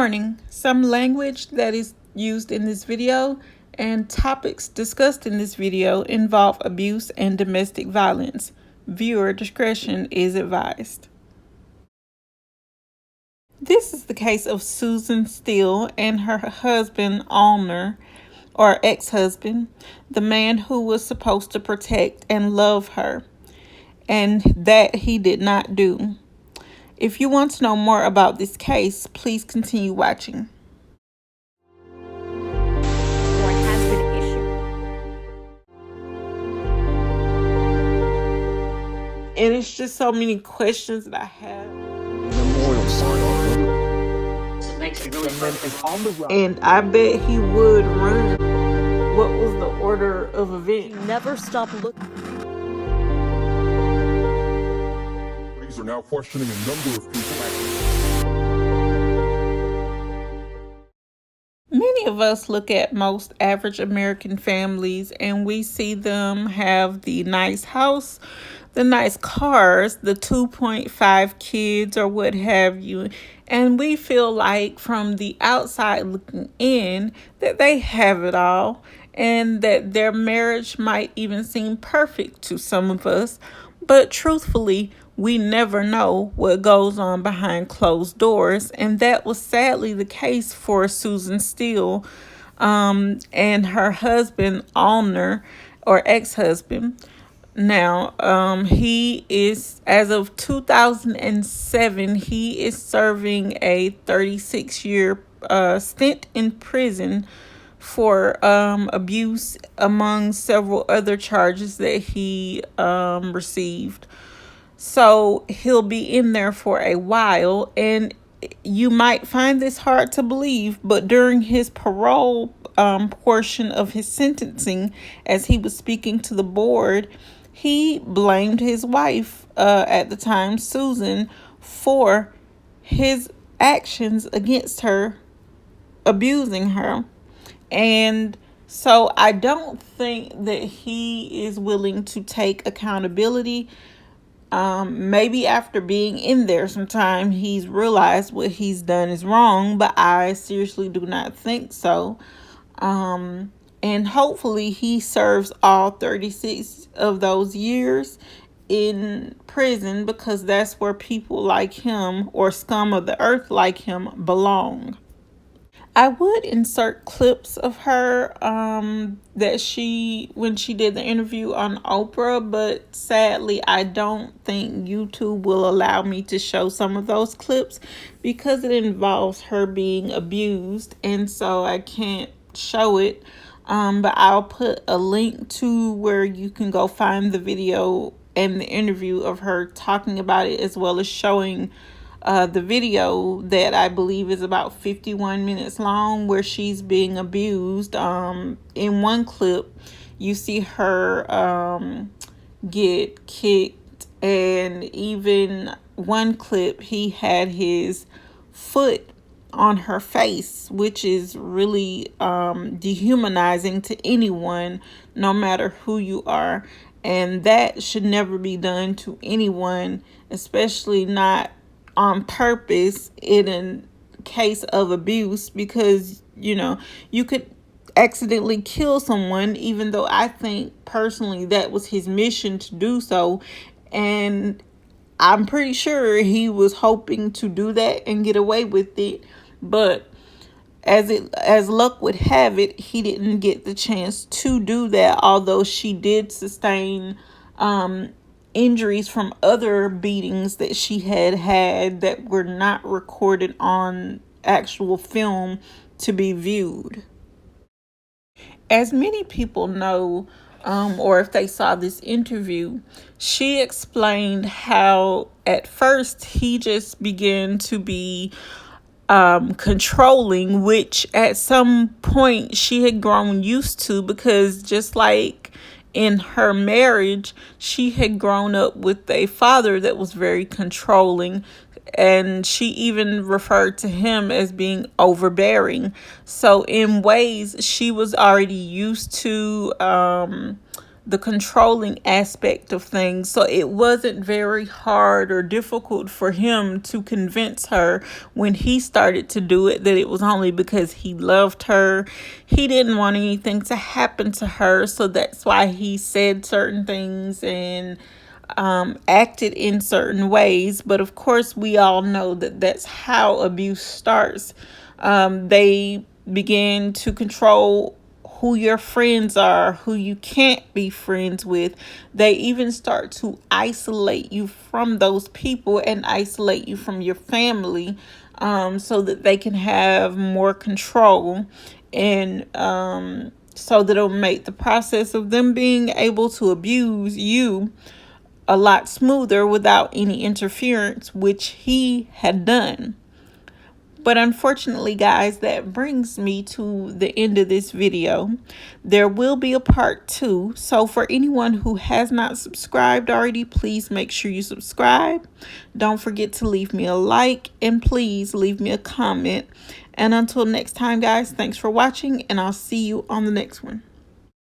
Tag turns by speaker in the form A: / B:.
A: Warning, some language that is used in this video and topics discussed in this video involve abuse and domestic violence. Viewer discretion is advised. This is the case of Susan Steele and her husband, Allner, or ex-husband, the man who was supposed to protect and love her, and that he did not do. If you want to know more about this case, please continue watching.
B: What has been an issue?
A: And it's just so many questions that I have.
C: Memorial sign
D: It makes me really
C: is on the run.
A: And I bet he would run. What was the order of events?
B: Never stop looking.
C: Are now questioning a number of people.
A: Many of us look at most average American families and we see them have the nice house, the nice cars, the 2.5 kids or what have you. And we feel like from the outside looking in that they have it all and that their marriage might even seem perfect to some of us. But truthfully, we never know what goes on behind closed doors. And that was sadly the case for Susan Steele and her husband, Allner, or ex-husband. Now, he is, as of 2007, he is serving a 36-year stint in prison for abuse, among several other charges that he received. So he'll be in there for a while, and you might find this hard to believe, but during his parole portion of his sentencing, as he was speaking to the board, he blamed his wife at the time, Susan, for his actions against her, abusing her. And so I don't think that he is willing to take accountability. Maybe after being in there some time, he's realized what he's done is wrong, but I seriously do not think so. And hopefully he serves all 36 of those years in prison, because that's where people like him, or scum of the earth like him, belong. I would insert clips of her that when she did the interview on Oprah, but sadly I don't think YouTube will allow me to show some of those clips because it involves her being abused, and so I can't show it. But I'll put a link to where you can go find the video and the interview of her talking about it, as well as showing the video that I believe is about 51 minutes long, where she's being abused. In one clip, you see her get kicked, and even one clip, he had his foot on her face, which is really dehumanizing to anyone, no matter who you are. And that should never be done to anyone, especially not on purpose in a case of abuse, because you could accidentally kill someone, even though I think personally that was his mission to do so, and I'm pretty sure he was hoping to do that and get away with it. But as luck would have it, he didn't get the chance to do that, although she did sustain injuries from other beatings that she had that were not recorded on actual film to be viewed. As many people know, or if they saw this interview, she explained how at first he just began to be controlling, which at some point she had grown used to, because just like in her marriage, she had grown up with a father that was very controlling, and she even referred to him as being overbearing. So in ways, she was already used to the controlling aspect of things. So it wasn't very hard or difficult for him to convince her when he started to do it that it was only because he loved her. He didn't want anything to happen to her. So that's why he said certain things and acted in certain ways. But of course, we all know that that's how abuse starts. They begin to control who your friends are, who you can't be friends with. They even start to isolate you from those people and isolate you from your family, so that they can have more control, and so that it'll make the process of them being able to abuse you a lot smoother without any interference, which he had done. But unfortunately, guys, that brings me to the end of this video. There will be a part 2. So for anyone who has not subscribed already, please make sure you subscribe. Don't forget to leave me a like, and please leave me a comment. And until next time, guys, thanks for watching, and I'll see you on the next one.